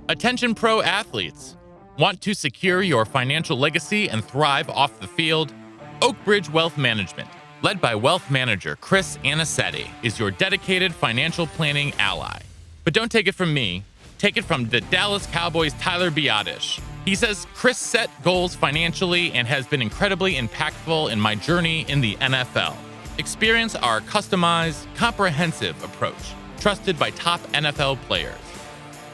Attention pro athletes. Want to secure your financial legacy and thrive off the field? Oakbridge Wealth Management, led by wealth manager Chris Anicetti, is your dedicated financial planning ally. But don't take it from me. Take it from the Dallas Cowboys' Tyler Biadasz. He says, Chris set goals financially and has been incredibly impactful in my journey in the NFL. Experience our customized, comprehensive approach, trusted by top NFL players.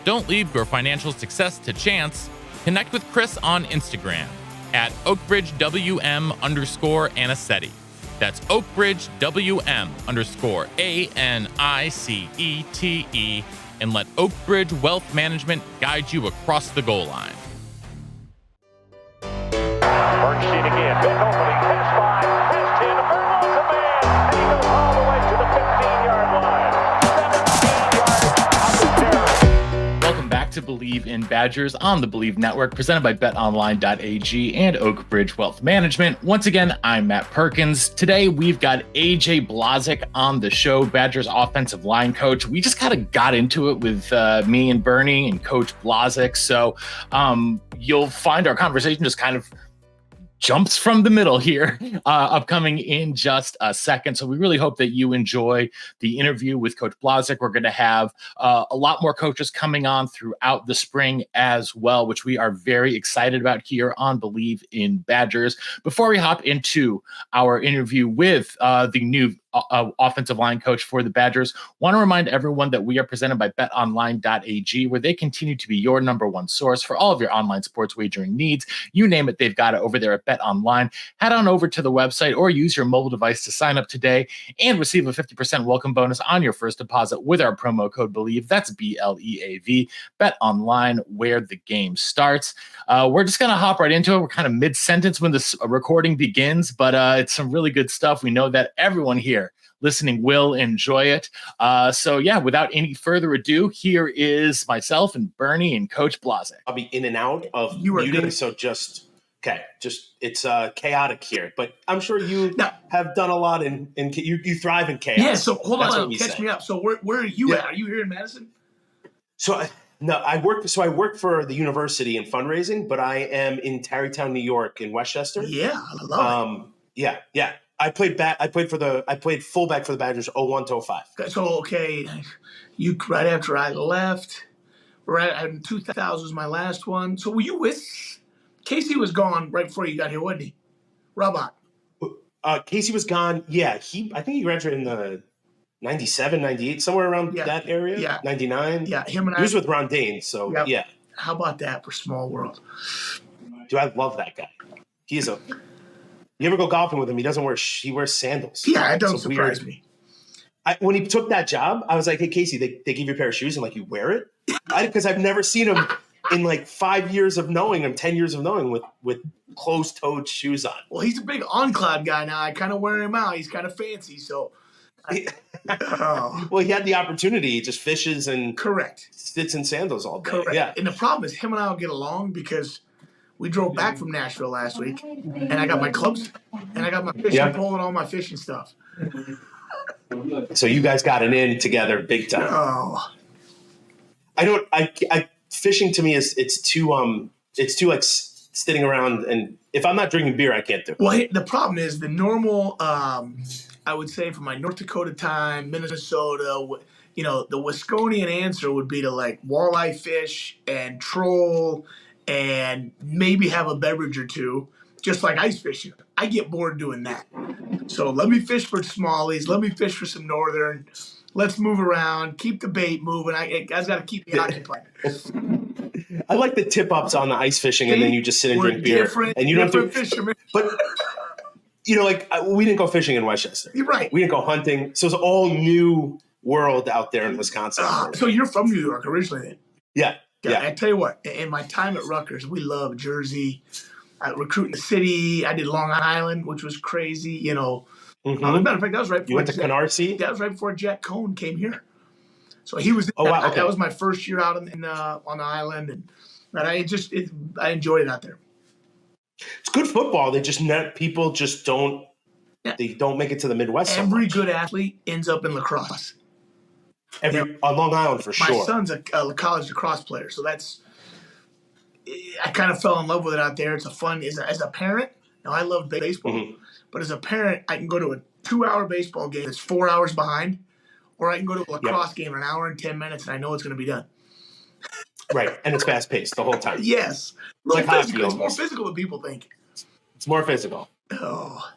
Don't leave your financial success to chance. Connect with Chris on Instagram at OakbridgeWM_Anicetti. That's OakbridgeWM_ANICETE, and let Oakbridge Wealth Management guide you across the goal line. First sheet again, big opening, pass 5, pass 10, Perko's a man, and he goes all the way to the 15-yard line. 17 yards on the carry. Welcome back to Believe in Badgers on the Believe Network, presented by BetOnline.ag and Oakbridge Wealth Management. Once again, I'm Matt Perkins. Today, we've got AJ Blazek on the show, Badgers offensive line coach. We just kind of got into it with me and Bernie and Coach Blazek, so you'll find our conversation just kind of jumps from the middle here, upcoming in just a second. So we really hope that you enjoy the interview with Coach Blazek. We're going to have a lot more coaches coming on throughout the spring as well, which we are very excited about here on Believe in Badgers. Before we hop into our interview with the new offensive line coach for the Badgers, want to remind everyone that we are presented by betonline.ag, where they continue to be your number one source for all of your online sports wagering needs. You name it, they've got it over there at BetOnline. Head on over to the website or use your mobile device to sign up today and receive a 50% welcome bonus on your first deposit with our promo code BELIEVE. That's BLEAV. BetOnline, where the game starts. We're just going to hop right into it. We're kind of mid-sentence when this recording begins, but it's some really good stuff. We know that everyone here listening will enjoy it. So yeah, without any further ado, here is myself and Bernie and Coach Blazek. I'll be in and out of muting, so just it's chaotic here. But I'm sure you have done a lot in you thrive in chaos. Yeah, so hold on, catch me up. So where are you at? Are you here in Madison? So I work for the university in fundraising, but I am in Tarrytown, New York, in Westchester. Yeah, I love it. Yeah. I played fullback for the Badgers 01 to 05. So you right after I left, right in 2000 was my last one. So were you with Casey? Was gone right before you got here, wasn't he? Robot. Casey was gone. Yeah, I think he graduated in the 97, 98, somewhere around that area. Yeah, 99. Yeah, him and he was with Ron Dane. So yeah. How about that for small world? Dude, I love that guy. He's a. You ever go golfing with him? He wears sandals. Yeah, it doesn't surprise me. When he took that job, I was like, hey, Casey, they give you a pair of shoes and you wear it? Because I've never seen him in 5 years of knowing him, 10 years of knowing with closed-toed shoes on. Well, he's a big on-cloud guy now. I kind of wear him out. He's kind of fancy, so. Well, he had the opportunity. He just fishes and sits in sandals all day. Correct. Yeah. And the problem is him and I will get along because we drove back from Nashville last week, and I got my clubs, and I got my fishing pole and all my fishing stuff. So you guys got it in together big time. Oh. Fishing to me it's too sitting around, and if I'm not drinking beer, I can't do it. Well, the problem is the normal, I would say for my North Dakota time, Minnesota, the Wisconian answer would be to walleye fish and troll and maybe have a beverage or two, just like ice fishing. I get bored doing that. So let me fish for smallies. Let me fish for some northern. Let's move around. Keep the bait moving. I got to keep me occupied. I like the tip-ups on the ice fishing, and then you just sit and drink beer. And you don't do fishermen. But, we didn't go fishing in Westchester. You're right. We didn't go hunting. So it's all new world out there in Wisconsin. So you're from New York originally then? Yeah. I tell you what, in my time at Rutgers, we loved Jersey, recruiting the city. I did Long Island, which was crazy, Mm-hmm. As a matter of fact, that was right before you went to Canarsie? That was right before Jack Cohn came here. So he was. Oh, wow, okay. That was my first year out on the island, and I enjoyed it out there. It's good football. People just don't. Yeah. They don't make it to the Midwest. Every good athlete ends up in lacrosse. On Long Island for sure. My son's a college lacrosse player, so that's I kind of fell in love with it out there. It's a fun as a parent. Now I love baseball, but as a parent, I can go to a 2-hour baseball game that's 4 hours behind, or I can go to a lacrosse game in an hour and 10 minutes, and I know it's going to be done. Right, and it's fast paced the whole time. Yes, It's like hockey. It's more physical than people think. It's more physical. Oh.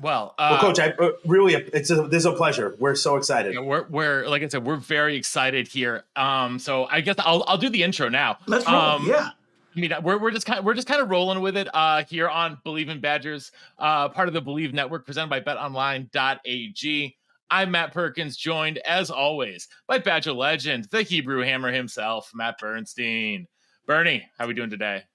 Well, Coach, this is a pleasure. We're so excited. We're like I said, we're very excited here. So I guess I'll do the intro now. Let's roll. Yeah. I mean, we're just kind of rolling with it here on Believe in Badgers, part of the Believe Network, presented by BetOnline.ag. I'm Matt Perkins, joined as always by Badger legend, the Hebrew Hammer himself, Matt Bernstein. Bernie, how are we doing today?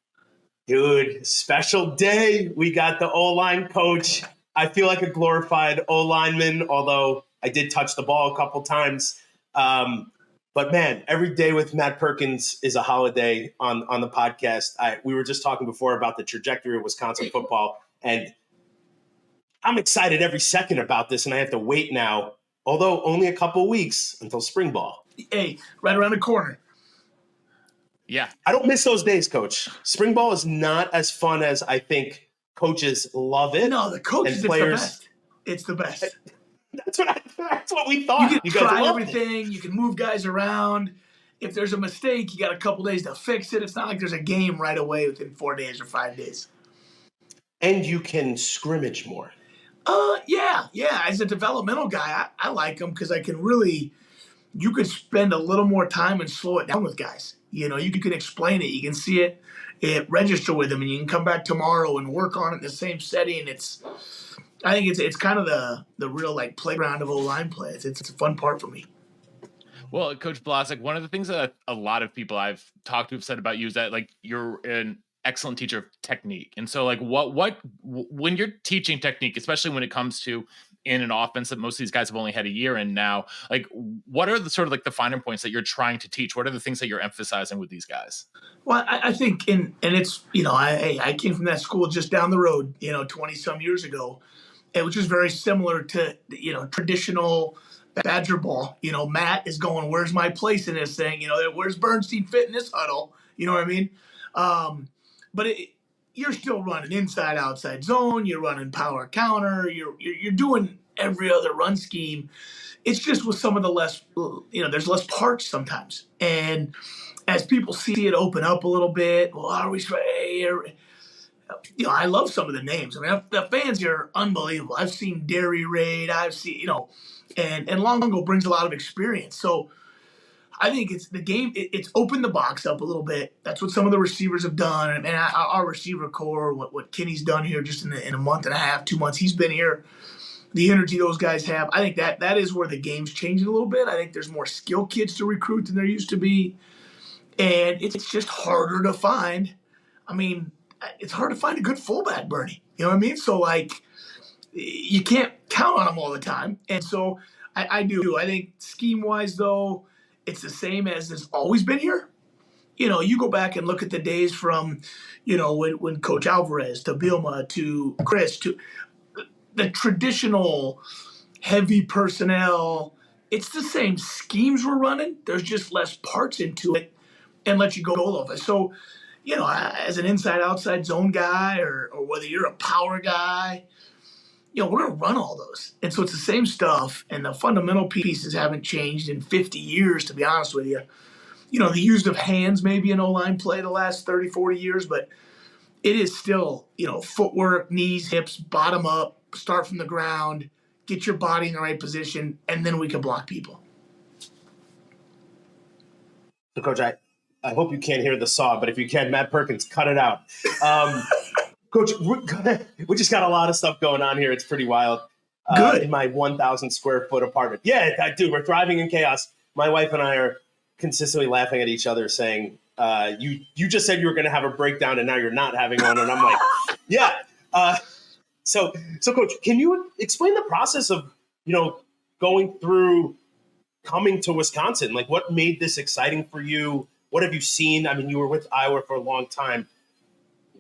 Dude, special day. We got the O-line coach. I feel like a glorified O-lineman, although I did touch the ball a couple times. But man, every day with Matt Perkins is a holiday on the podcast. We were just talking before about the trajectory of Wisconsin football, and I'm excited every second about this, and I have to wait now, although only a couple weeks until spring ball. Hey, right around the corner. Yeah. I don't miss those days, Coach. Spring ball is not as fun as I think coaches love it. No, the coaches, and players, it's the best. That's what we thought. You can try everything. You can move guys around. If there's a mistake, you got a couple days to fix it. It's not like there's a game right away within 4 days or 5 days. And you can scrimmage more. Yeah. As a developmental guy, I like them because you could spend a little more time and slow it down with guys. You know, you can explain it. You can see it register with them, and you can come back tomorrow and work on it in the same setting. I think it's kind of the real like playground of O-line play. It's a fun part for me. Well, Coach Blazek, one of the things that a lot of people I've talked to have said about you is that like you're an excellent teacher of technique. And so like what when you're teaching technique, especially when it comes to in an offense that most of these guys have only had a year in now, like what are the sort of like the finer points that you're trying to teach? What are the things that you're emphasizing with these guys? Well, I think and it's, I came from that school just down the road, 20 some years ago, which is very similar to, traditional Badger ball. Matt is going, where's my place in this thing? Where's Bernstein fit in this huddle? You know what I mean? But you're still running inside, outside zone. You're running power counter. You're doing every other run scheme. It's just with some of the less, there's less parts sometimes. And as people see it open up a little bit, well, are we here? I love some of the names. I mean, the fans here are unbelievable. I've seen Derry Raid. I've seen, and Longo brings a lot of experience. So I think it's the game. It's opened the box up a little bit. That's what some of the receivers have done, and our receiver core, what Kenny's done here just in a month and a half, 2 months he's been here. The energy those guys have, I think that is where the game's changing a little bit. I think there's more skill kids to recruit than there used to be, and it's just harder to find. I mean, it's hard to find a good fullback, Bernie. You know what I mean? So like, you can't count on them all the time, and so I do. I think scheme-wise though, it's the same as has always been here. You go back and look at the days from, when Coach Alvarez to Bielma to Chris to the traditional heavy personnel. It's the same schemes we're running. There's just less parts into it and let you go all over. So, as an inside-outside zone guy or whether you're a power guy, we're going to run all those. And so it's the same stuff, and the fundamental pieces haven't changed in 50 years, to be honest with you. The use of hands maybe in O-line play the last 30, 40 years, but it is still, footwork, knees, hips, bottom up, start from the ground, get your body in the right position, and then we can block people. So, Coach, I hope you can't hear the saw, but if you can, Matt Perkins, cut it out. Coach, we just got a lot of stuff going on here. It's pretty wild. Good. In my 1,000 square foot apartment. Yeah, dude, we're thriving in chaos. My wife and I are consistently laughing at each other saying, you just said you were going to have a breakdown and now you're not having one. And I'm like, yeah. So Coach, can you explain the process of, going through coming to Wisconsin? Like, what made this exciting for you? What have you seen? I mean, you were with Iowa for a long time.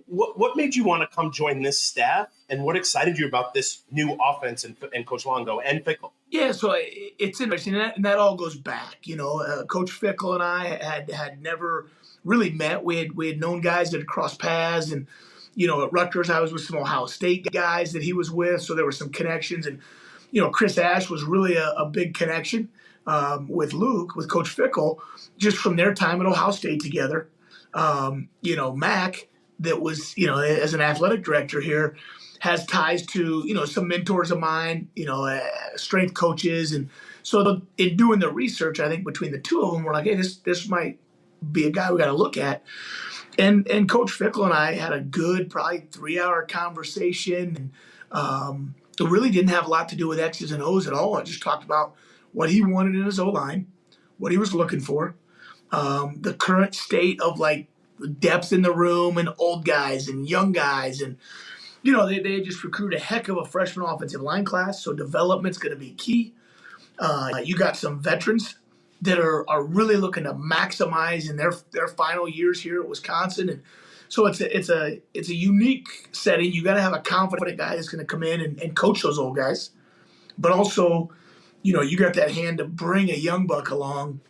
what made you want to come join this staff, and what excited you about this new offense and Coach Longo and Fickle? Yeah, so it's interesting, and that all goes back. Coach Fickle and I had never really met. We had known guys that had crossed paths, and at Rutgers I was with some Ohio State guys that he was with, so there were some connections. And Chris Ash was really a big connection with Coach Fickle, just from their time at Ohio State together. Mac, that was as an athletic director here, has ties to some mentors of mine, strength coaches, and so in doing the research, I think between the two of them, we're like, hey, this might be a guy we got to look at. And Coach Fickle and I had a good, probably 3-hour conversation, and it really didn't have a lot to do with X's and O's at all. I just talked about what he wanted in his O-line, what he was looking for, the current state of like depth in the room, and old guys and young guys, and they just recruited a heck of a freshman offensive line class, so development's going to be key. You got some veterans that are really looking to maximize in their final years here at Wisconsin, and so it's a unique setting. You got to have a confident guy that's going to come in and coach those old guys, but also, you got that hand to bring a young buck along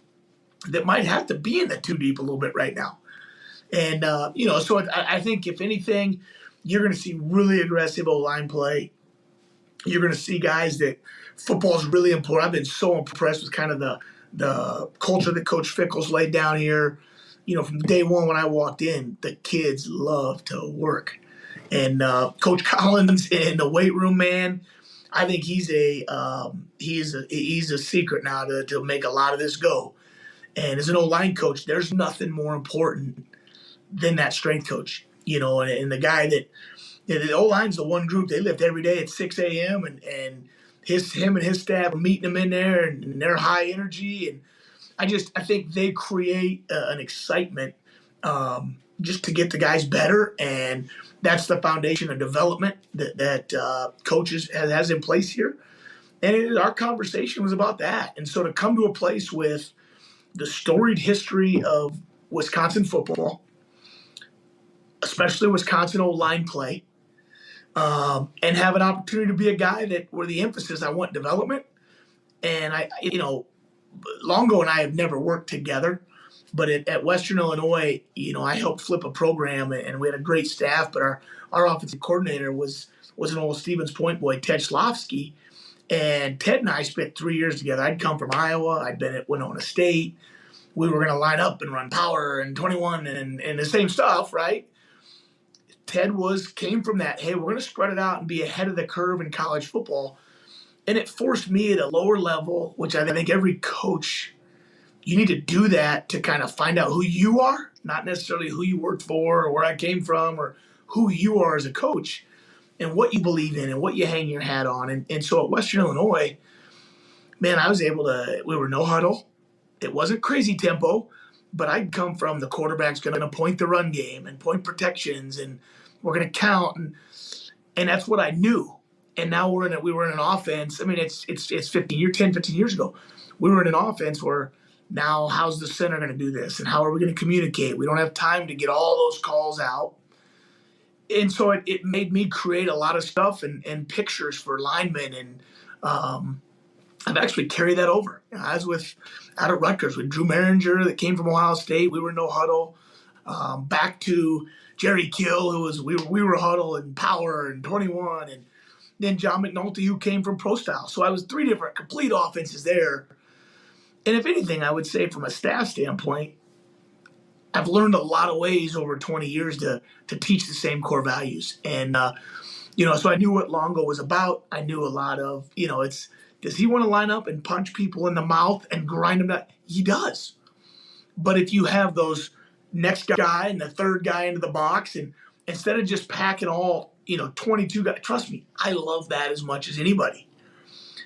that might have to be in the two deep a little bit right now, and so I think if anything, you're going to see really aggressive O-line play. You're going to see guys that football is really important. I've been so impressed with kind of the culture that Coach Fickle's laid down here. From day one when I walked in, the kids love to work. And Coach Collins in the weight room, man, I think he's a secret now to make a lot of this go. And as an O-line coach, there's nothing more important than that strength coach. And the guy that the O-line's the one group, they lift every day at 6 a.m. and him and his staff are meeting them in there, and they're high energy. And I think they create an excitement just to get the guys better. And that's the foundation of development that coaches has in place here. And our conversation was about that. And so to come to a place with the storied history of Wisconsin football, especially Wisconsin O-line play, and have an opportunity to be a guy where the emphasis, I want development. And Longo and I have never worked together, but at Western Illinois, I helped flip a program, and we had a great staff, but our offensive coordinator was an old Stevens Point boy, Ted Schlofsky. And Ted and I spent 3 years together. I'd come from Iowa. I'd been at Winona State. We were going to line up and run power and 21 and the same stuff, right? Ted came from that, hey, we're going to spread it out and be ahead of the curve in college football. And it forced me at a lower level, which I think every coach, you need to do that to kind of find out who you are, not necessarily who you worked for or where I came from, or who you are as a coach and what you believe in and what you hang your hat on. And so at Western Illinois, man, I was able to, we were no huddle. It wasn't crazy tempo, but I'd come from the quarterback's going to point the run game and point protections, and we're going to count. And that's what I knew. And now we were in an offense. I mean, it's 15 years ago. We were in an offense where now how's the center going to do this? And how are we going to communicate? We don't have time to get all those calls out. And so it made me create a lot of stuff and pictures for linemen. And I've actually carried that over. I was out at Rutgers with Drew Maringer that came from Ohio State. We were no huddle. Back to Jerry Kill, we were huddle and power and 21. And then John McNulty, who came from Pro Style. So I was 3 different complete offenses there. And if anything, I would say from a staff standpoint, I've learned a lot of ways over 20 years to teach the same core values. And, so I knew what Longo was about. I knew a lot of, does he want to line up and punch people in the mouth and grind them down? He does. But if you have those next guy and the third guy into the box, and instead of just packing all, 22 guys, trust me, I love that as much as anybody.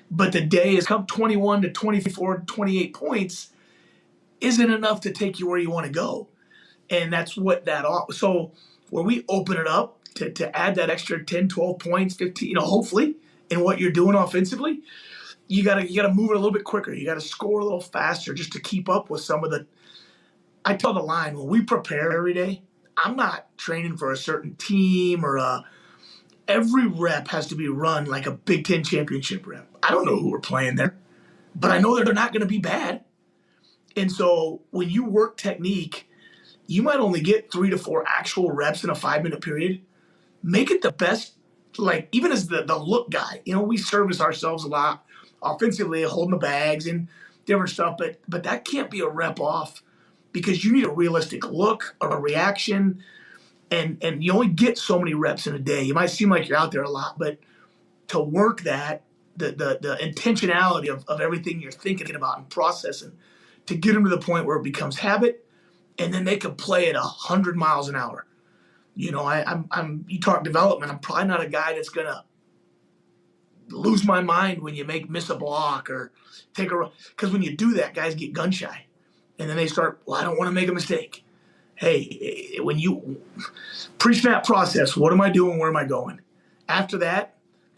But the day has come, 21 to 24, 28 points isn't enough to take you where you want to go. And that's what so when we open it up to add that extra 10, 12 points, 15, hopefully in what you're doing offensively, you gotta move it a little bit quicker. You gotta score a little faster just to keep up with some of the. I tell the line, when we prepare every day, I'm not training for a certain team every rep has to be run like a Big Ten championship rep. I don't know who we're playing there, but I know that they're not going to be bad. And so when you work technique, you might only get 3 to 4 actual reps in a 5-minute period. Make it the best, like even as the look guy. We service ourselves a lot offensively, holding the bags and different stuff, but that can't be a rep off because you need a realistic look or a reaction, and you only get so many reps in a day. You might seem like you're out there a lot, but to work that, the intentionality of everything you're thinking about and processing to get them to the point where it becomes habit, and then they can play at 100 miles an hour. You talk development. I'm probably not a guy that's gonna lose my mind when you miss a block or take a, because when you do that, guys get gun shy, and then they start. Well, I don't want to make a mistake. Hey, when you pre-snap process, what am I doing? Where am I going? After that,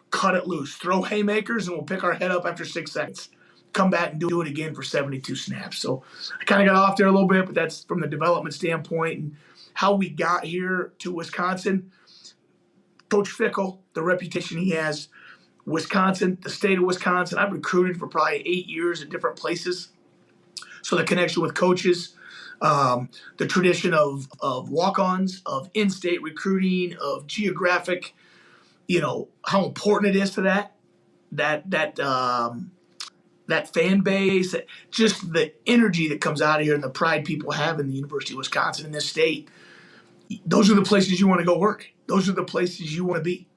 cut it loose, throw haymakers, and we'll pick our head up after 6 seconds. Come back and do it again for 72 snaps. So I kind of got off there a little bit, but that's from the development standpoint and how we got here to Wisconsin. Coach Fickle, the reputation he has, Wisconsin, the state of Wisconsin. I've recruited for probably 8 years at different places. So the connection with coaches, the tradition of walk-ons, of in-state recruiting, of geographic, how important it is to that fan base, just the energy that comes out of here and the pride people have in the University of Wisconsin in this state. Those are the places you want to go work. Those are the places you want to be.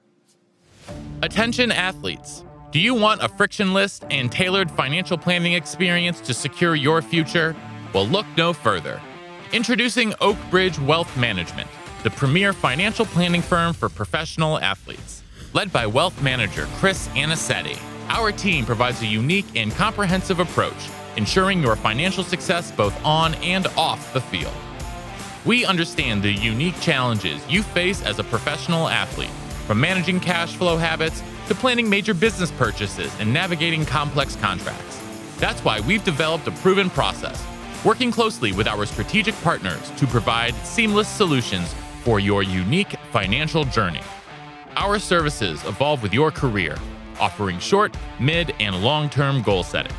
Attention athletes. Do you want a frictionless and tailored financial planning experience to secure your future? Well, look no further. Introducing Oakbridge Wealth Management, the premier financial planning firm for professional athletes. Led by wealth manager Chris Anicetti, our team provides a unique and comprehensive approach, ensuring your financial success both on and off the field. We understand the unique challenges you face as a professional athlete, from managing cash flow habits to planning major business purchases and navigating complex contracts. That's why we've developed a proven process, working closely with our strategic partners to provide seamless solutions for your unique financial journey. Our services evolve with your career, offering short, mid, and long-term goal setting,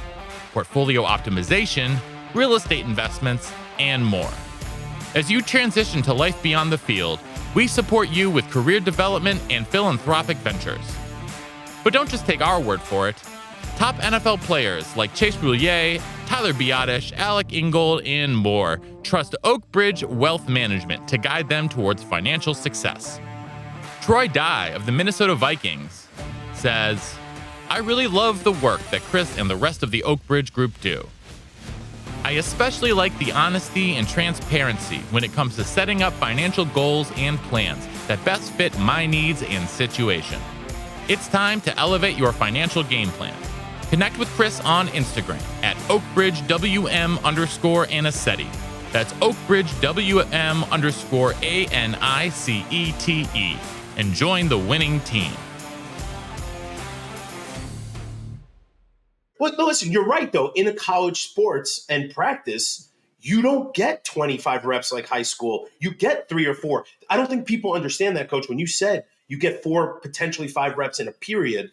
portfolio optimization, real estate investments, and more. As you transition to life beyond the field, we support you with career development and philanthropic ventures. But don't just take our word for it. Top NFL players like Chase Boulier, Tyler Biadasz, Alec Ingold, and more trust Oakbridge Wealth Management to guide them towards financial success. Troy Dye of the Minnesota Vikings says, "I really love the work that Chris and the rest of the Oakbridge group do. I especially like the honesty and transparency when it comes to setting up financial goals and plans that best fit my needs and situation. It's time to elevate your financial game plan. Connect with Chris on Instagram at OakbridgeWM_Anicetti. That's OakbridgeWM_ANICETE. And join the winning team." Well, no, listen, you're right, though. In a college sports and practice, you don't get 25 reps like high school. You get 3 or 4. I don't think people understand that, Coach. When you said you get 4, potentially 5 reps in a period,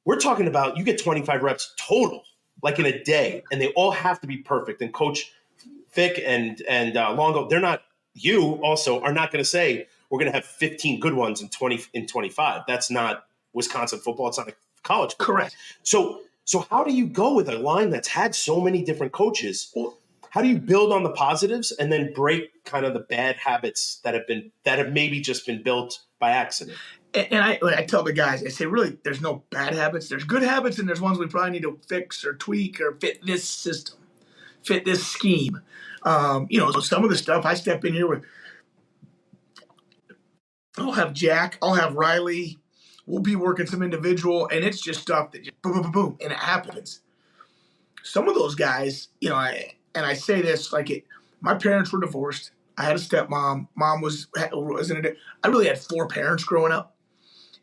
we're talking about you get 25 reps total, like in a day, and they all have to be perfect. And Coach Fick and Longo, they're not, you also are not going to say we're going to have 15 good ones in 25. That's not Wisconsin football. It's not college football. Correct. So how do you go with a line that's had so many different coaches? How do you build on the positives and then break kind of the bad habits that have maybe just been built by accident? And I tell the guys, I say, really, there's no bad habits. There's good habits, and there's ones we probably need to fix or tweak or fit this system, fit this scheme. So some of the stuff I step in here with, I'll have Jack, I'll have Riley. We'll be working some individual, and it's just stuff that just boom, boom, boom, boom, and it happens. Some of those guys, I say this my parents were divorced. I had a stepmom. Mom was in it. I really had 4 parents growing up.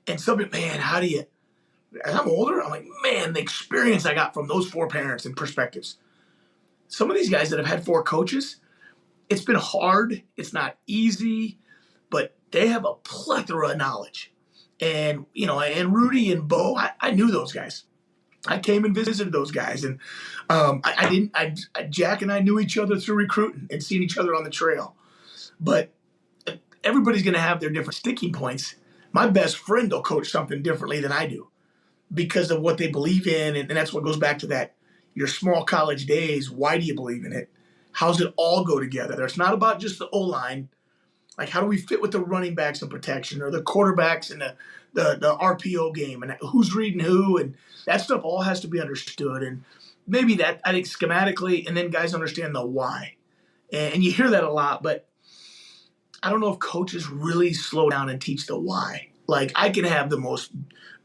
And somebody, man, how do you, as I'm older, I'm like, man, the experience I got from those 4 parents and perspectives. Some of these guys that have had 4 coaches, it's been hard. It's not easy, but they have a plethora of knowledge. And, and Rudy and Bo, I knew those guys. I came and visited those guys, and Jack and I knew each other through recruiting and seeing each other on the trail. But everybody's going to have their different sticking points. My best friend will coach something differently than I do because of what they believe in, and that's what goes back to that, your small college days. Why do you believe in it? How's it all go together? It's not about just the O-line. Like, how do we fit with the running backs and protection, or the quarterbacks and the RPO game, and who's reading who, and that stuff all has to be understood. And maybe that, I think, schematically, and then guys understand the why. And you hear that a lot, but I don't know if coaches really slow down and teach the why. Like, I can have the most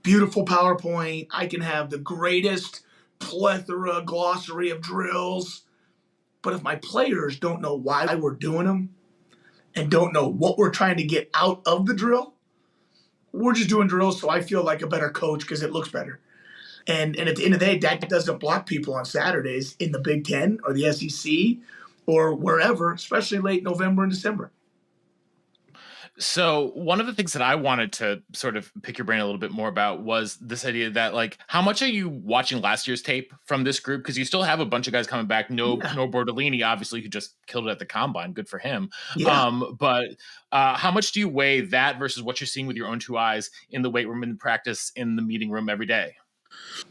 beautiful PowerPoint. I can have the greatest plethora, glossary of drills. But if my players don't know why we're doing them and don't know what we're trying to get out of the drill, we're just doing drills so I feel like a better coach because it looks better. And at the end of the day, that doesn't block people on Saturdays in the Big Ten or the SEC or wherever, especially late November and December. So one of the things that I wanted to sort of pick your brain a little bit more about was this idea that, like, how much are you watching last year's tape from this group? Because you still have a bunch of guys coming back. No Bordolini, obviously, who just killed it at the combine. Good for him. Yeah. But how much do you weigh that versus what you're seeing with your own two eyes in the weight room, in practice, in the meeting room every day?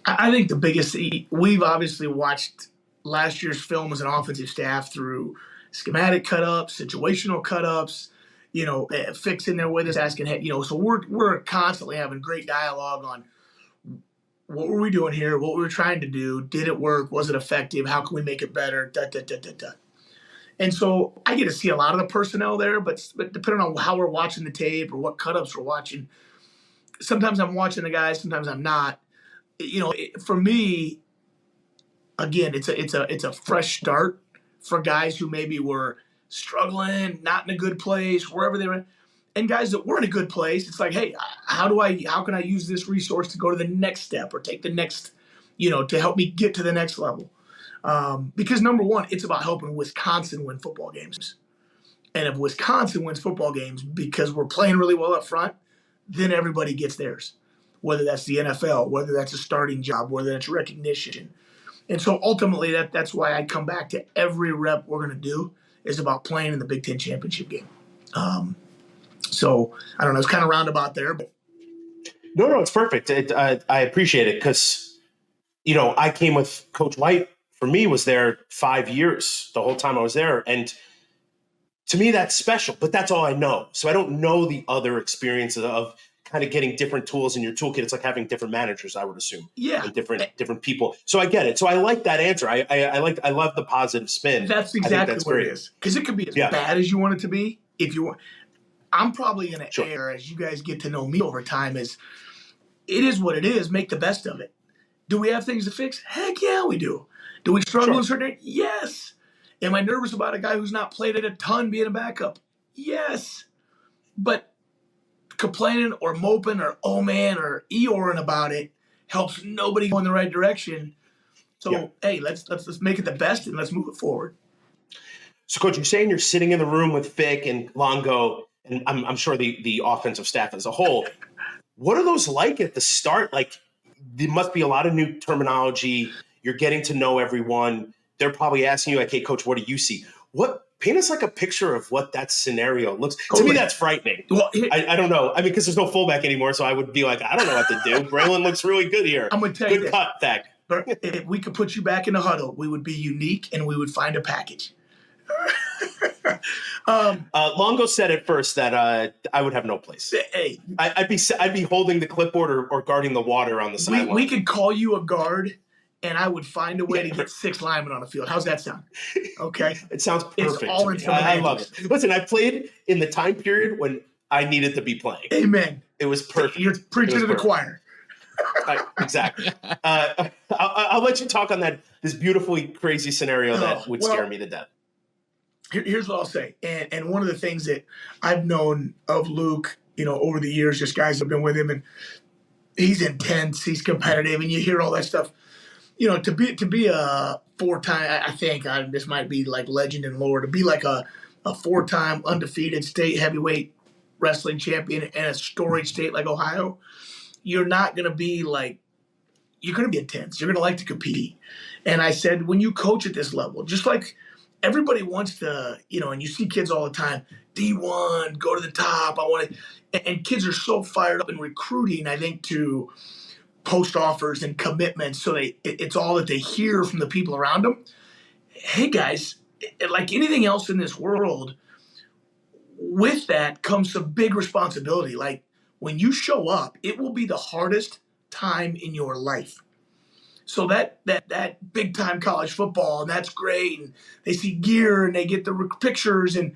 I think the biggest, we've obviously watched last year's film as an offensive staff through schematic cut-ups, situational cut-ups, fixing their with us, asking, so we're constantly having great dialogue on what were we doing here, what we were trying to do, did it work, was it effective, how can we make it better, And so I get to see a lot of the personnel there, but depending on how we're watching the tape or what cut-ups we're watching, sometimes I'm watching the guys, sometimes I'm not. For me, again, it's a fresh start for guys who maybe were struggling, not in a good place, wherever they were, and guys that were in a good place. It's like, hey, how can I use this resource to go to the next step or take the next, to help me get to the next level? Because number one, it's about helping Wisconsin win football games. And if Wisconsin wins football games because we're playing really well up front, then everybody gets theirs. Whether that's the NFL, whether that's a starting job, whether that's recognition. And so ultimately that's why I come back to every rep we're going to do is about playing in the Big Ten championship game. So I don't know, it's kind of roundabout there, but no, it's perfect. I appreciate it because, I came with Coach White. For me, was there 5 years the whole time I was there, and to me that's special. But that's all I know. So I don't know the other experiences of kind of getting different tools in your toolkit. It's like having different managers, I would assume. Yeah. And different people. So I get it. So I like that answer. I love the positive spin. That's exactly what it is. Because it could be as bad as you want it to be. If you want, I'm probably going to err as you guys get to know me over time is it is what it is. Make the best of it. Do we have things to fix? Heck yeah, we do. Do we struggle in certain areas? Yes. Am I nervous about a guy who's not played it a ton being a backup? Yes. But complaining or moping or oh man or Eoring about it helps nobody go in the right direction. So hey, let's make it the best and let's move it forward. So Coach, you're saying you're sitting in the room with Vic and Longo, and I'm sure the offensive staff as a whole. What are those like at the start? Like, there must be a lot of new terminology. You're getting to know everyone. They're probably asking you, like, hey, Coach, what do you see? Paint us like a picture of what that scenario looks. To me, that's frightening. Well, I don't know. I mean, because there's no fullback anymore, so I would be like, I don't know what to do. Braylon looks really good here. I'm going to tell you good cut, Zach. If we could put you back in the huddle, we would be unique and we would find a package. Longo said at first that I would have no place. Hey, I'd be holding the clipboard or guarding the water on the sideline. We could call you a guard, and I would find a way to get 6 linemen on the field. How's that sound? Okay, it sounds perfect. It's all in I love it. Listen, I played in the time period when I needed to be playing. Amen. It was perfect. You're preaching to the choir. Exactly. I'll let you talk on this beautifully crazy scenario that would scare me to death. Here's what I'll say. And one of the things that I've known of Luke, over the years, just guys have been with him, and he's intense, he's competitive, and you hear all that stuff. To be a 4-time, I think this might be like legend and lore, to be like a 4-time undefeated state heavyweight wrestling champion in a storied state like Ohio, you're not going to be like, you're going to be intense. You're going to like to compete. And I said, when you coach at this level, just like everybody wants to, and you see kids all the time, D1, go to the top. I want to, and kids are so fired up in recruiting, I think, to post offers and commitments. So it's all that they hear from the people around them. Hey guys, like anything else in this world, with that comes some big responsibility. Like when you show up, it will be the hardest time in your life. So that big time college football, and that's great. And they see gear and they get the pictures and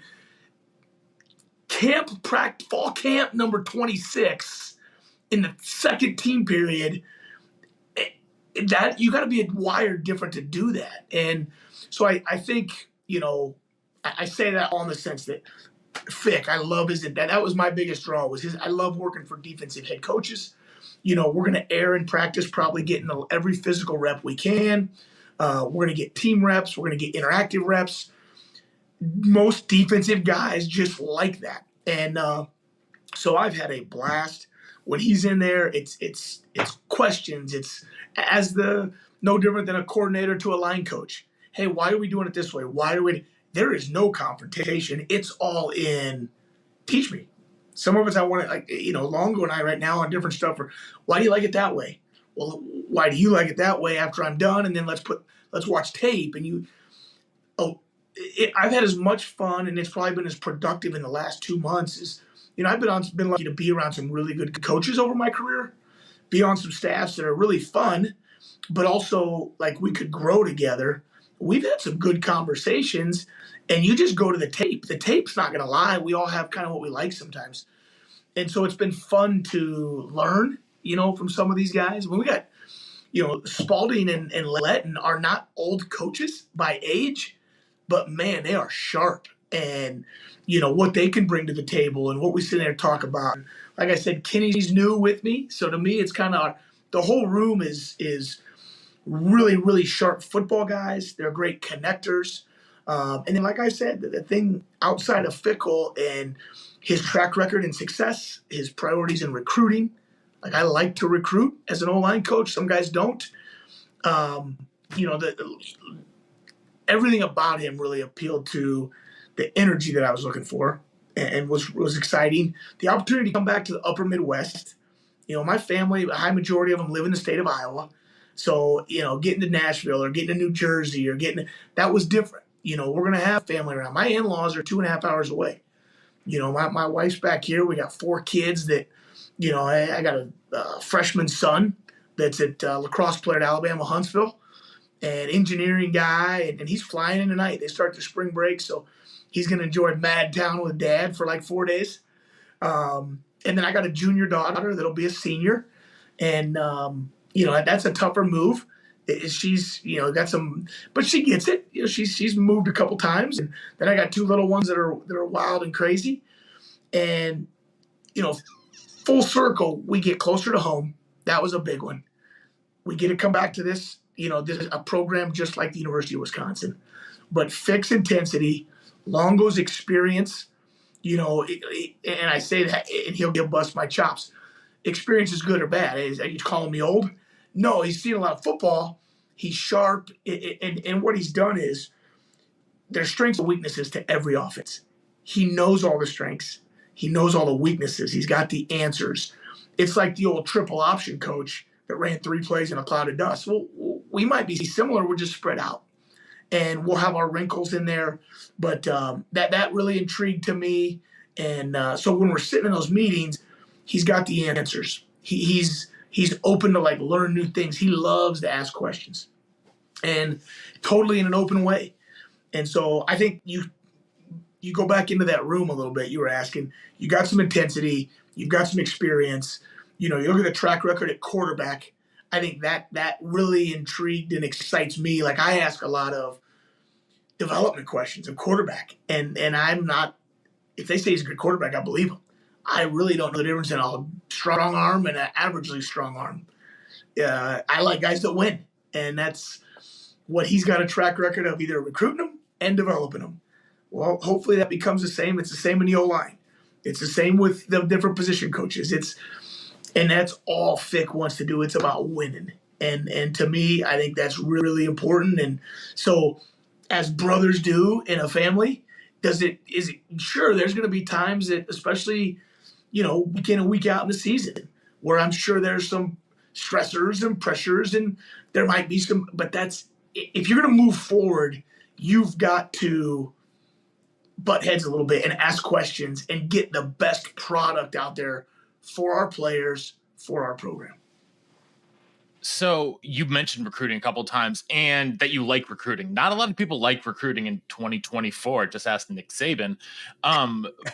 fall camp number 26 in the second team period. That you got to be wired different to do that. And so I think, I say that all in the sense that Fick, I love that was my biggest draw was I love working for defensive head coaches. We're going to air in practice, probably getting every physical rep we can. We're going to get team reps. We're going to get interactive reps. Most defensive guys just like that. And so I've had a blast. When he's in there, it's questions. It's no different than a coordinator to a line coach. Hey, why are we doing it this way? There is no confrontation. It's all in, teach me. Some of us, I want to, Longo and I right now on different stuff are, why do you like it that way? Well, why do you like it that way after I'm done? And then let's watch tape. And I've had as much fun, and it's probably been as productive in the last 2 months as, I've been lucky to be around some really good coaches over my career, be on some staffs that are really fun, but also like we could grow together. We've had some good conversations, and you just go to the tape. The tape's not going to lie. We all have kind of what we like sometimes. And so it's been fun to learn, from some of these guys. When we got, Spalding and Letton are not old coaches by age, but man, they are sharp. And, what they can bring to the table and what we sit there and talk about. Like I said, Kenny's new with me. So to me, it's kind of the whole room is really, really sharp football guys. They're great connectors. And then, like I said, the thing outside of Fickle and his track record and success, his priorities in recruiting. Like I like to recruit as an O-line coach. Some guys don't. Everything about him really appealed to the energy that I was looking for and was exciting. The opportunity to come back to the upper Midwest. My family, a high majority of them live in the state of Iowa. So, getting to Nashville or getting to New Jersey or that was different. We're going to have family around. My in-laws are 2.5 hours away. My wife's back here. We got 4 kids that, I got a freshman son that's at lacrosse player at Alabama, Huntsville, and engineering guy, and he's flying in tonight. They start their spring break, so he's going to enjoy Madtown with Dad for like 4 days. And then I got a junior daughter that'll be a senior, and that's a tougher move. She's got some, but she gets it. She's moved a couple times, and then I got 2 little ones that are wild and crazy, and full circle, we get closer to home. That was a big one. We get to come back to this. This is a program just like the University of Wisconsin, but fixed intensity, Longo's experience. And I say that, and he'll bust my chops. Experience is good or bad. Are you calling me old? No, he's seen a lot of football. He's sharp, and what he's done is there's strengths and weaknesses to every offense. He knows all the strengths. He knows all the weaknesses. He's got the answers. It's like the old triple option coach that ran 3 plays in a cloud of dust. Well, we might be similar. We're just spread out, and we'll have our wrinkles in there. But that really intrigued to me. And so when we're sitting in those meetings, he's got the answers. He's open to learn new things. He loves to ask questions, and totally in an open way. And so I think you go back into that room a little bit. You were asking. You got some intensity. You've got some experience. You look at the track record at quarterback. I think that really intrigued and excites me. Like I ask a lot of development questions of quarterback, and I'm not. If they say he's a good quarterback, I believe him. I really don't know the difference in a strong arm and an averagely strong arm. I like guys that win, and that's what he's got a track record of either recruiting them and developing them. Well, hopefully that becomes the same. It's the same in the O-line. It's the same with the different position coaches. And that's all Fick wants to do. It's about winning. And to me, I think that's really important. And so as brothers do in a family, sure, there's going to be times that, especially, week in and week out in the season, where I'm sure there's some stressors and pressures, and there might be some, but if you're going to move forward, you've got to butt heads a little bit and ask questions and get the best product out there for our players, for our program. So you mentioned recruiting a couple of times and that you like recruiting. Not a lot of people like recruiting in 2024. Just ask Nick Saban.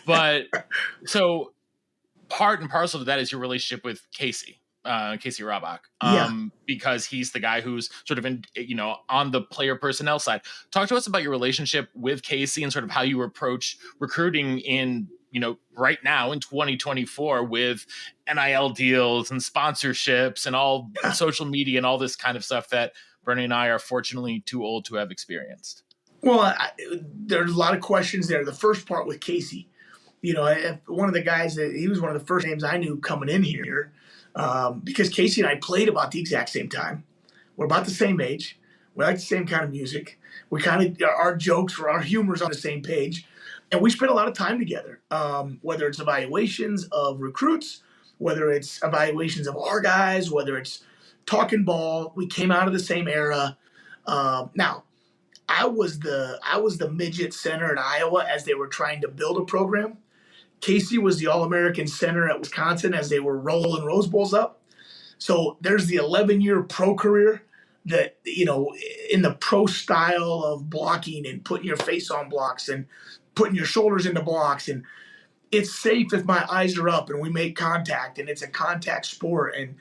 But so part and parcel to that is your relationship with Casey Robach, because he's the guy who's sort of on the player personnel side. Talk to us about your relationship with Casey and sort of how you approach recruiting in, right now in 2024 with NIL deals and sponsorships and all social media and all this kind of stuff that Bernie and I are fortunately too old to have experienced. Well, there's a lot of questions there. The first part with Casey, one of the guys he was one of the first names I knew coming in here, because Casey and I played about the exact same time. We're about the same age. We like the same kind of music. We our jokes or our humor's on the same page. And we spent a lot of time together, whether it's evaluations of recruits, whether it's evaluations of our guys, whether it's talking ball. We came out of the same era. Now, I was the midget center in Iowa as they were trying to build a program. Casey was the All-American center at Wisconsin as they were rolling Rose Bowls up. So there's the 11-year pro career that, in the pro style of blocking and putting your face on blocks and putting your shoulders into blocks. And it's safe if my eyes are up and we make contact, and it's a contact sport. And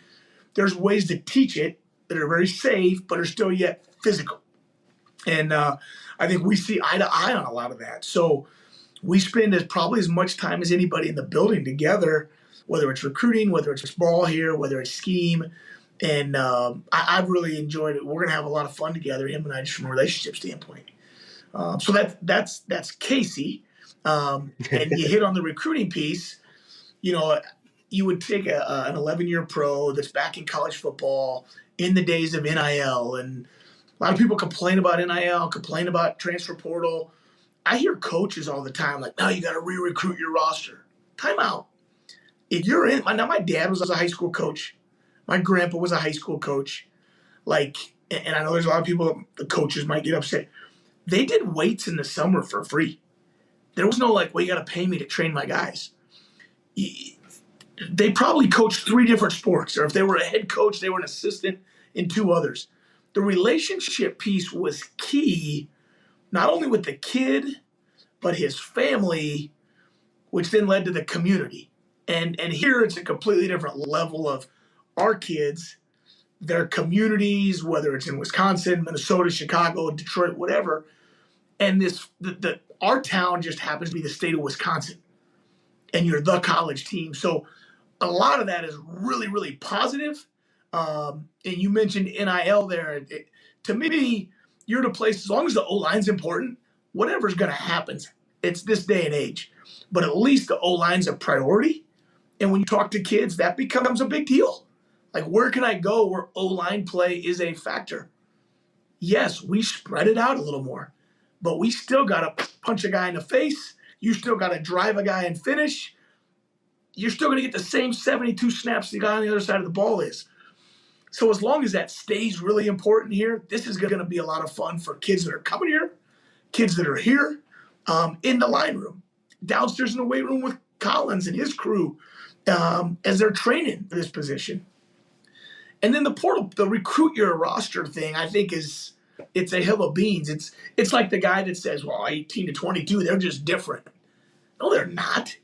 there's ways to teach it that are very safe but are still yet physical. And I think we see eye to eye on a lot of that. So we spend probably as much time as anybody in the building together, whether it's recruiting, whether it's ball here, whether it's scheme. And I've really enjoyed it. We're going to have a lot of fun together, him and I, just from a relationship standpoint. So that's Casey. And you hit on the recruiting piece. You would take an 11-year pro that's back in college football in the days of NIL. And a lot of people complain about NIL, complain about transfer portal. I hear coaches all the time like, no, you got to re-recruit your roster. Time out. If you're in, my dad was a high school coach. My grandpa was a high school coach. And I know there's a lot of people, the coaches might get upset. They did weights in the summer for free. There was no well, you got to pay me to train my guys. They probably coached 3 different sports, or if they were a head coach, they were an assistant in 2 others. The relationship piece was key, not only with the kid, but his family, which then led to the community. And here it's a completely different level of our kids, their communities, whether it's in Wisconsin, Minnesota, Chicago, Detroit, whatever. And our town just happens to be the state of Wisconsin, and you're the college team. So a lot of that is really, really positive. And you mentioned NIL there. To me, you're in a place, as long as the O-line's important, whatever's going to happen, it's this day and age. But at least the O-line's a priority. And when you talk to kids, that becomes a big deal. Where can I go where O-line play is a factor? Yes, we spread it out a little more, but we still got to punch a guy in the face. You still got to drive a guy and finish. You're still going to get the same 72 snaps the guy on the other side of the ball is. So as long as that stays really important here, this is going to be a lot of fun for kids that are coming here, kids that are here, in the line room, downstairs in the weight room with Collins and his crew, as they're training for this position. And then the portal, the recruit your roster thing, I think it's a hill of beans. It's like the guy that says, well, 18 to 22, they're just different. No, they're not.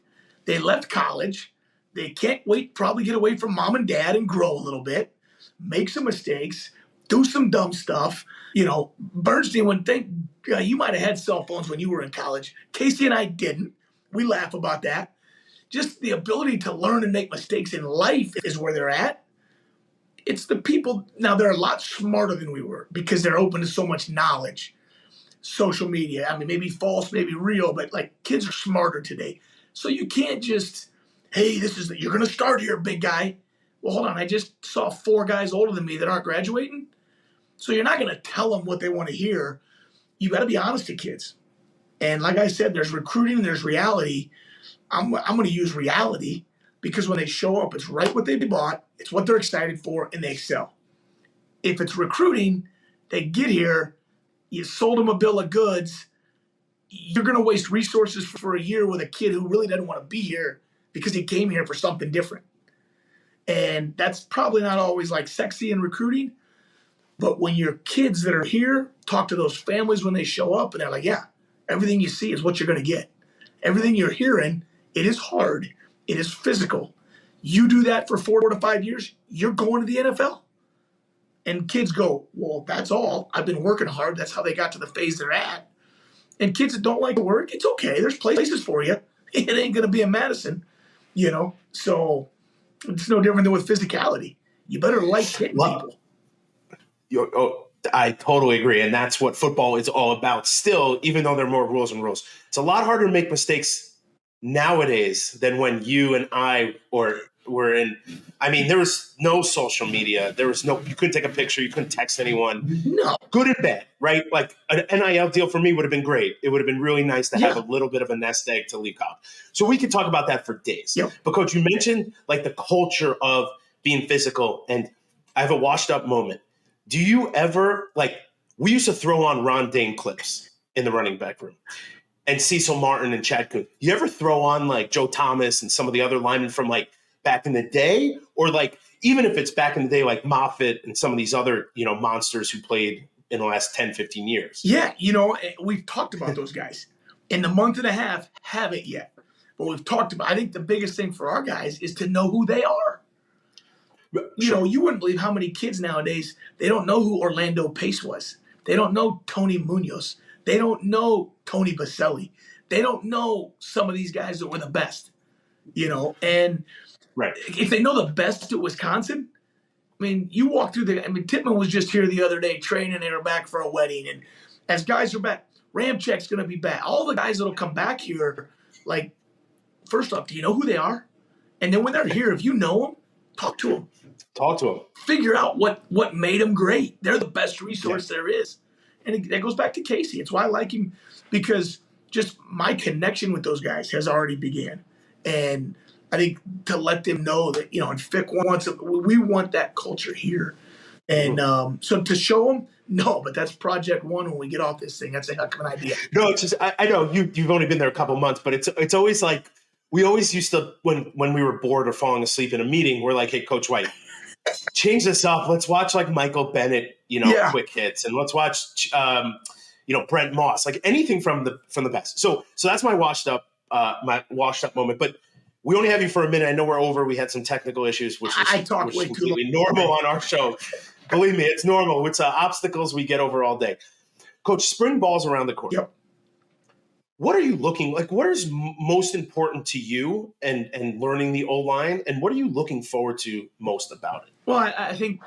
They left college. They can't wait, probably get away from mom and dad and grow a little bit, make some mistakes, do some dumb stuff. Bernstein would think you might have had cell phones when you were in college. Casey and I didn't. We laugh about that. Just the ability to learn and make mistakes in life is where they're at. It's the people now. They're a lot smarter than we were because they're open to so much knowledge. Social media. I mean, maybe false, maybe real, but like kids are smarter today. So you can't just, hey, you're going to start here, big guy. Well, hold on. I just saw 4 guys older than me that aren't graduating. So you're not going to tell them what they want to hear. You got to be honest to kids. And like I said, there's recruiting, there's reality. I'm going to use reality because when they show up, it's right what they bought, it's what they're excited for, and they excel. If it's recruiting, they get here, you sold them a bill of goods, you're going to waste resources for a year with a kid who really doesn't want to be here because he came here for something different. And that's probably not always like sexy in recruiting, but when your kids that are here talk to those families when they show up and they're like, yeah, everything you see is what you're going to get. Everything you're hearing, it is hard. It is physical. You do that for 4 to 5 years, you're going to the NFL. And kids go, well, that's all. I've been working hard. That's how they got to the phase they're at. And kids that don't like to work, it's okay. There's places for you. It ain't going to be in Madison, So it's no different than with physicality. You better like hitting people. I totally agree. And that's what football is all about still, even though there are more rules and rules. It's a lot harder to make mistakes nowadays than when you and I were in. I mean, there was no social media. You couldn't take a picture. You couldn't text anyone. No. Good and bad, right? Like an NIL deal for me would have been great. It would have been really nice to have a little bit of a nest egg to leave college. So we could talk about that for days. Yep. But Coach, you mentioned like the culture of being physical, and I have a washed up moment. Do you ever, we used to throw on Ron Dane clips in the running back room and Cecil Martin and Chad Kuhn. You ever throw on like Joe Thomas and some of the other linemen from like back in the day? Or like, even if it's back in the day, like Moffitt and some of these other, monsters who played in the last 10, 15 years. Yeah, we've talked about those guys. In the month and a half, haven't yet. But we've talked about, I think the biggest thing for our guys is to know who they are. Sure. You wouldn't believe how many kids nowadays, they don't know who Orlando Pace was. They don't know Tony Munoz. They don't know Tony Baselli. They don't know some of these guys that were the best, and right. If they know the best at Wisconsin, I mean, you walk through Tittman was just here the other day training. They were back for a wedding. And as guys are back, Ramchek's going to be back. All the guys that will come back here, like, first off, do you know who they are? And then when they're here, if you know them, talk to them. Talk to them. Figure out what made them great. They're the best resource there is. And that goes back to Casey. It's why I like him, because just my connection with those guys has already began. And I think to let them know that, and Fick wants it, we want that culture here. And so to show them, no, but that's project one when we get off this thing. That's a heck of an idea. No, it's just, I know you've only been there a couple months, but it's always like, we always used to, when we were bored or falling asleep in a meeting, we're like, hey, Coach White, change this up. Let's watch like Michael Bennett, quick hits, and let's watch, Brent Moss, like anything from the best. So that's my washed up moment. But we only have you for a minute. I know we're over. We had some technical issues, which is completely normal on our show. Believe me, it's normal. It's obstacles we get over all day. Coach, spring ball's around the corner. Yep. What are you what is most important to you and learning the O-line, and what are you looking forward to most about it? Well, I think,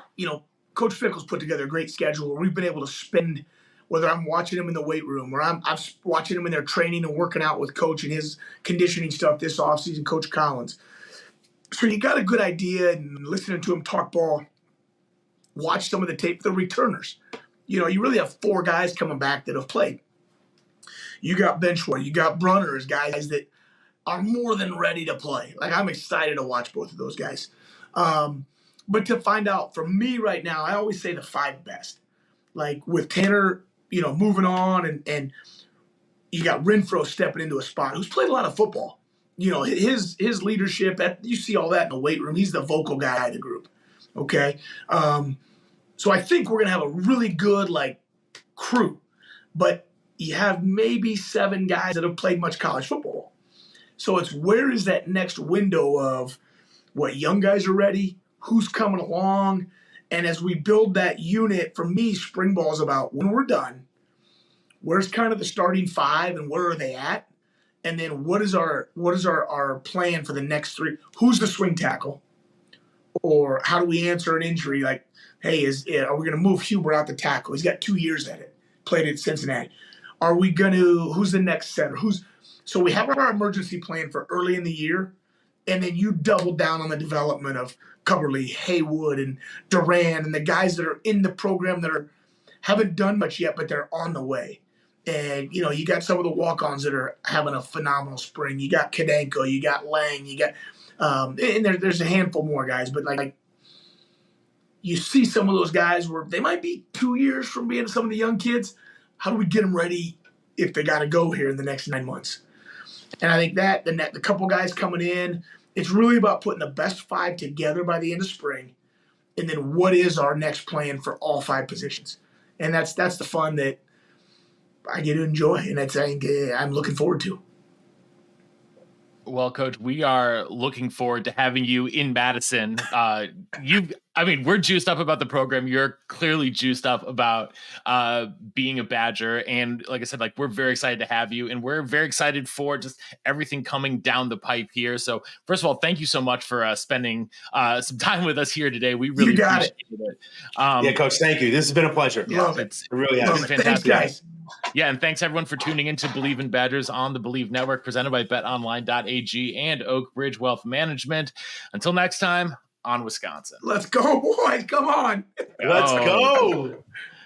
Coach Fickle's put together a great schedule where we've been able to spend, whether I'm watching him in the weight room or I'm watching him in their training and working out with Coach and his conditioning stuff this offseason, Coach Collins. So you got a good idea, and listening to him talk ball, watch some of the tape, the returners. You really have 4 guys coming back that have played. You got Benchwater, you got Brunners, guys that are more than ready to play. Like, I'm excited to watch both of those guys. But to find out, for me right now, I always say the 5 best. Like with Tanner, moving on, and you got Renfro stepping into a spot who's played a lot of football. His leadership, you see all that in the weight room. He's the vocal guy of the group. Okay. So I think we're going to have a really good, crew. But you have maybe 7 guys that have played much college football. So it's where is that next window of what young guys are ready, who's coming along, and as we build that unit, for me, spring ball is about when we're done, where's kind of the starting 5 and where are they at, and then what is our plan for the next 3? Who's the swing tackle? Or how do we answer an injury? Like, hey, are we going to move Huber out the tackle? He's got 2 years at it. Played at Cincinnati. Are we going to? Who's the next center? So we have our emergency plan for early in the year, and then you double down on the development of Coverly, Haywood, and Duran, and the guys that are in the program that haven't done much yet, but they're on the way. And, you got some of the walk-ons that are having a phenomenal spring. You got Kadenko, you got Lang, you got and there's a handful more guys, but like you see some of those guys where they might be 2 years from being some of the young kids. How do we get them ready if they got to go here in the next 9 months? And I think the couple guys coming in, it's really about putting the best 5 together by the end of spring, and then what is our next plan for all 5 positions? And that's the fun that I get to enjoy, and that's I'm looking forward to. Well, Coach, we are looking forward to having you in Madison. We're juiced up about the program. You're clearly juiced up about being a Badger. And like I said, we're very excited to have you. And we're very excited for just everything coming down the pipe here. So first of all, thank you so much for spending some time with us here today. We really appreciate it. Yeah, Coach, thank you. This has been a pleasure. Love it. It really has. It's fantastic. Thanks, guys. Yeah, and thanks everyone for tuning in to Believe in Badgers on the Believe Network, presented by BetOnline.ag and Oakbridge Wealth Management. Until next time, on Wisconsin. Let's go, boys. Come on. Let's go.